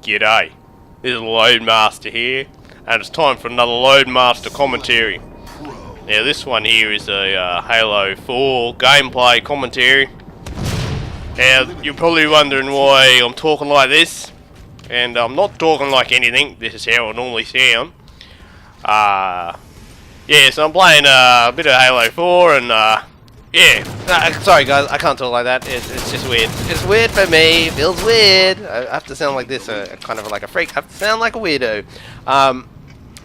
G'day, this is Loadmaster here, and it's time for another Loadmaster commentary. Now this one here is a Halo 4 gameplay commentary. Now you're probably wondering why I'm talking like this, and I'm not talking like anything, this is how I normally sound. Yeah, so I'm playing a bit of Halo 4 and yeah, sorry guys, I can't talk like that. It's just weird. It's weird for me. It feels weird. I have to sound like this, kind of like a freak. I have to sound like a weirdo.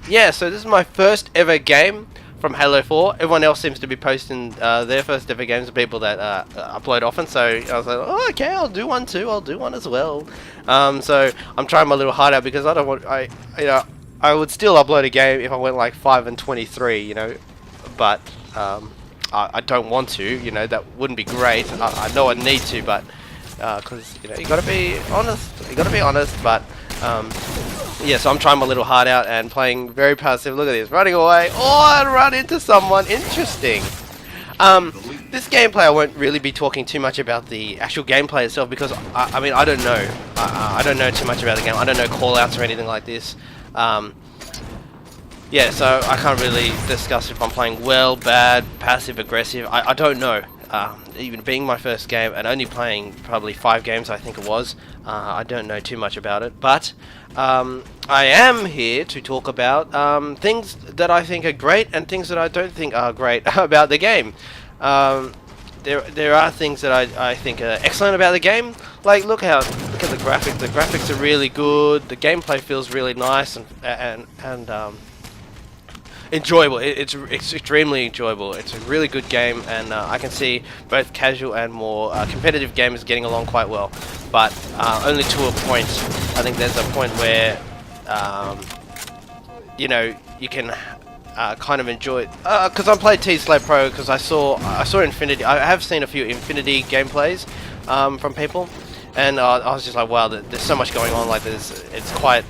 Yeah, so this is my first ever game from Halo 4. Everyone else seems to be posting their first ever games. People that upload often. So I was like, oh, okay, I'll do one too. I'll do one as well. So I'm trying my little heart out because I don't want. I would still upload a game if I went like 5 and 23. You know, but. I don't want to, you know, that wouldn't be great. I know I need to, but because you know, you gotta be honest. But yeah, so I'm trying my little heart out and playing very passive. Look at this, running away. Oh, I run into someone interesting. This gameplay, I won't really be talking too much about the actual gameplay itself because I mean I don't know. I don't know too much about the game. I don't know callouts or anything like this. Yeah, so I can't really discuss if I'm playing well, bad, passive, aggressive. I don't know. Even being my first game and only playing probably 5 games, I think it was, I don't know too much about it. But I am here to talk about things that I think are great and things that I don't think are great about the game. There are things that I think are excellent about the game. Like look at the graphics. The graphics are really good. The gameplay feels really nice and enjoyable. It's extremely enjoyable. It's a really good game, and I can see both casual and more competitive gamers getting along quite well. But only to a point. I think there's a point where you know, you can kind of enjoy it. Because I played T-Slave Pro because I saw Infinity. I have seen a few Infinity gameplays from people, and I was just like, wow, there's so much going on. Like it's quite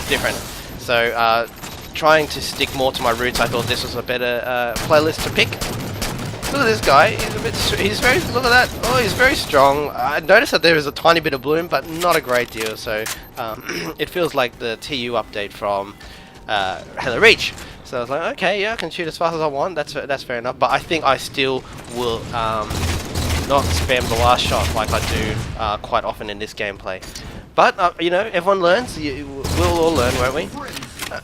different. So. Trying to stick more to my roots, I thought this was a better playlist to pick. Look at this guy. Look at that. Oh, he's very strong. I noticed that there is a tiny bit of bloom, but not a great deal. So it feels like the TU update from Halo Reach. So I was like, okay, yeah, I can shoot as fast as I want. That's fair enough. But I think I still will not spam the last shot like I do quite often in this gameplay. But you know, everyone learns. We'll all learn, won't we?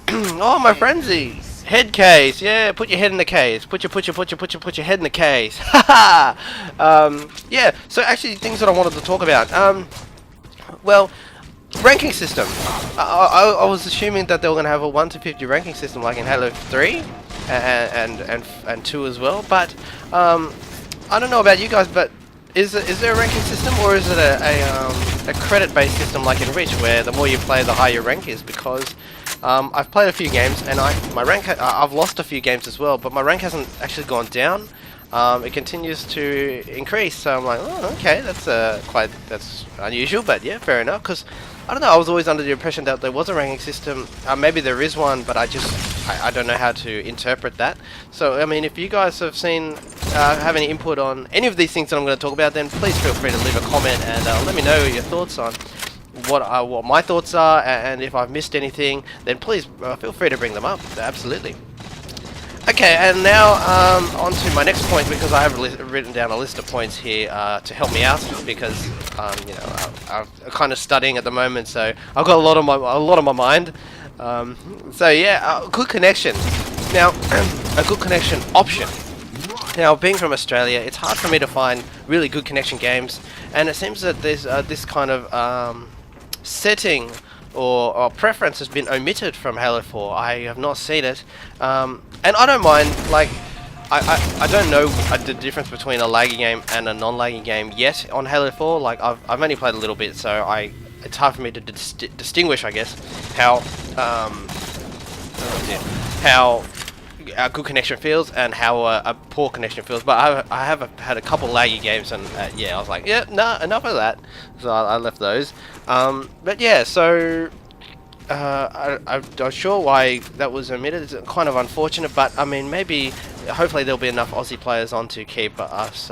Oh, my frenzy! Head case, yeah. Put your head in the case. Put your head in the case. Haha. Yeah. So actually, things that I wanted to talk about. Well, ranking system. I was assuming that they were gonna have a 1 to 50 ranking system like in Halo 3 and 2 as well. But I don't know about you guys, but is there a ranking system, or is it a credit-based system like in Reach, where the more you play, the higher your rank is? Because I've played a few games, and I've lost a few games as well, but my rank hasn't actually gone down. It continues to increase, so I'm like, oh, okay, that's unusual, but yeah, fair enough. Because I don't know, I was always under the impression that there was a ranking system. Maybe there is one, but I don't know how to interpret that. So I mean, if you guys have have any input on any of these things that I'm going to talk about, then please feel free to leave a comment and let me know your thoughts on what my thoughts are, and if I've missed anything, then please feel free to bring them up. Absolutely. Okay, and now on to my next point, because I have written down a list of points here to help me out, because you know, I'm kind of studying at the moment, so I've got a lot on my mind. So yeah, good connection. Now, a good connection option. Now, being from Australia, it's hard for me to find really good connection games, and it seems that there's this kind of setting or preference has been omitted from Halo 4. I have not seen it, and I don't mind. Like, I don't know the difference between a laggy game and a non-laggy game yet on Halo 4. Like, I've only played a little bit, so it's hard for me to distinguish, I guess, how a good connection feels and how a poor connection feels. But I have had a couple laggy games, and yeah, I was like, yeah, nah, enough of that. So I left those. But yeah, so I'm not sure why that was omitted. It's kind of unfortunate, but I mean, hopefully there'll be enough Aussie players on to keep us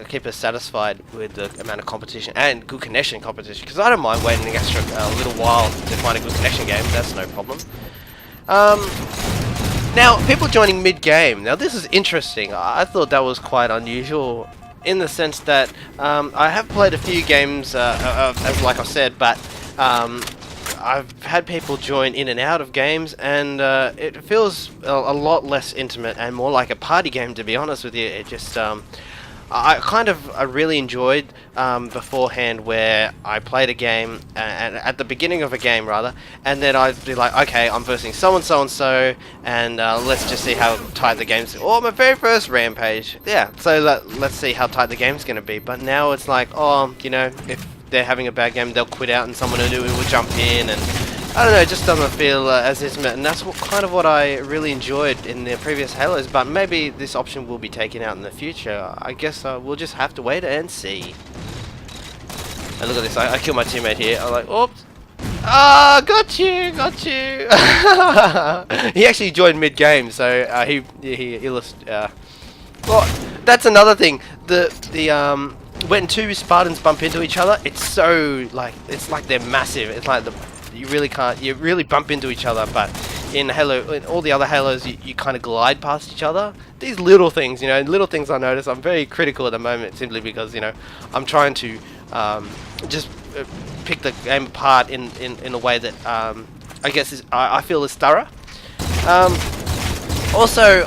keep us satisfied with the amount of competition and good connection competition. Because I don't mind waiting an extra little while to find a good connection game. That's no problem. Now, people joining mid-game. Now, this is interesting. I thought that was quite unusual in the sense that I have played a few games, as like I said, but I've had people join in and out of games, and it feels a lot less intimate and more like a party game, to be honest with you. It just I really enjoyed beforehand where I played a game and at the beginning of a game rather, and then I'd be like, okay, I'm versing so and so and so, and let's just see how tight the game's. Or my very first Rampage, yeah. So let's see how tight the game's gonna be. But now it's like, oh, you know, if they're having a bad game, they'll quit out and someone new will jump in, and I don't know, it just doesn't feel as intimate, and that's kind of what I really enjoyed in the previous Halos, but maybe this option will be taken out in the future. I guess we'll just have to wait and see. And look at this, I killed my teammate here. I'm like, oops. Ah, got you. He actually joined mid-game, so well, that's another thing. When two Spartans bump into each other, it's like they're massive. It's like you really bump into each other, but in all the other Halos, you kind of glide past each other. These little things, little things I notice. I'm very critical at the moment, simply because, I'm trying to just pick the game apart in a way that I guess I feel is thorough. Also,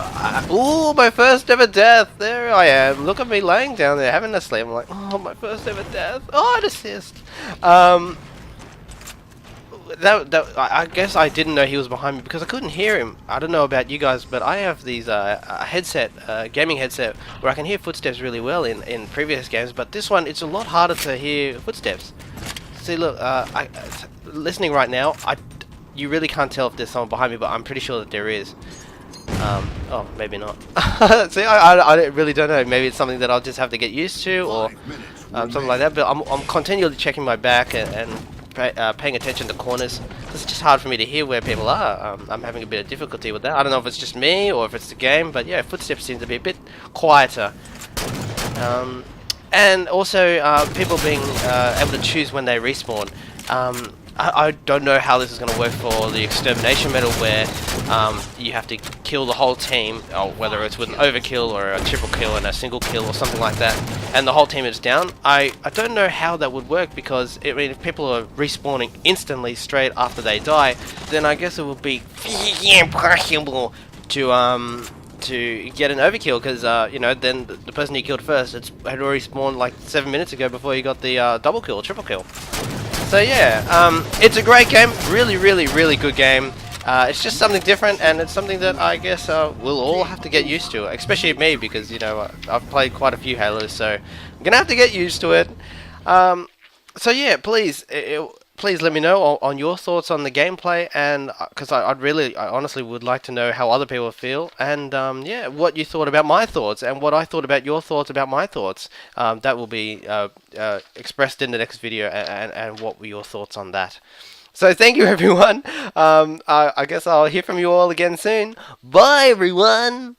my first ever death. There I am. Look at me laying down there having a sleep. I'm like, oh, my first ever death. Oh, an assist. I guess I didn't know he was behind me because I couldn't hear him. I don't know about you guys, but I have these gaming headset where I can hear footsteps really well in previous games. But this one, it's a lot harder to hear footsteps. See, look, listening right now, you really can't tell if there's someone behind me, but I'm pretty sure that there is. Oh, maybe not. See, I really don't know. Maybe it's something that I'll just have to get used to, or something like that. But I'm continually checking my back and paying attention to corners. It's just hard for me to hear where people are. I'm having a bit of difficulty with that. I don't know if it's just me or if it's the game, but yeah, footsteps seem to be a bit quieter. And also people being able to choose when they respawn. I don't know how this is going to work for the extermination medal, where you have to kill the whole team, or whether it's with an overkill or a triple kill and a single kill or something like that, and the whole team is down. I don't know how that would work, because if people are respawning instantly straight after they die, then I guess it would be impossible to get an overkill, because then the person you killed first had already spawned like 7 minutes ago before you got the double kill or triple kill. So yeah, it's a great game, really good game. It's just something different, and it's something that I guess we'll all have to get used to, especially me, because I've played quite a few Halos, so I'm gonna have to get used to it. So yeah, please let me know on your thoughts on the gameplay, and because I honestly would like to know how other people feel, and yeah, what you thought about my thoughts and what I thought about your thoughts about my thoughts. That will be expressed in the next video, and what were your thoughts on that. So thank you, everyone. I guess I'll hear from you all again soon. Bye, everyone.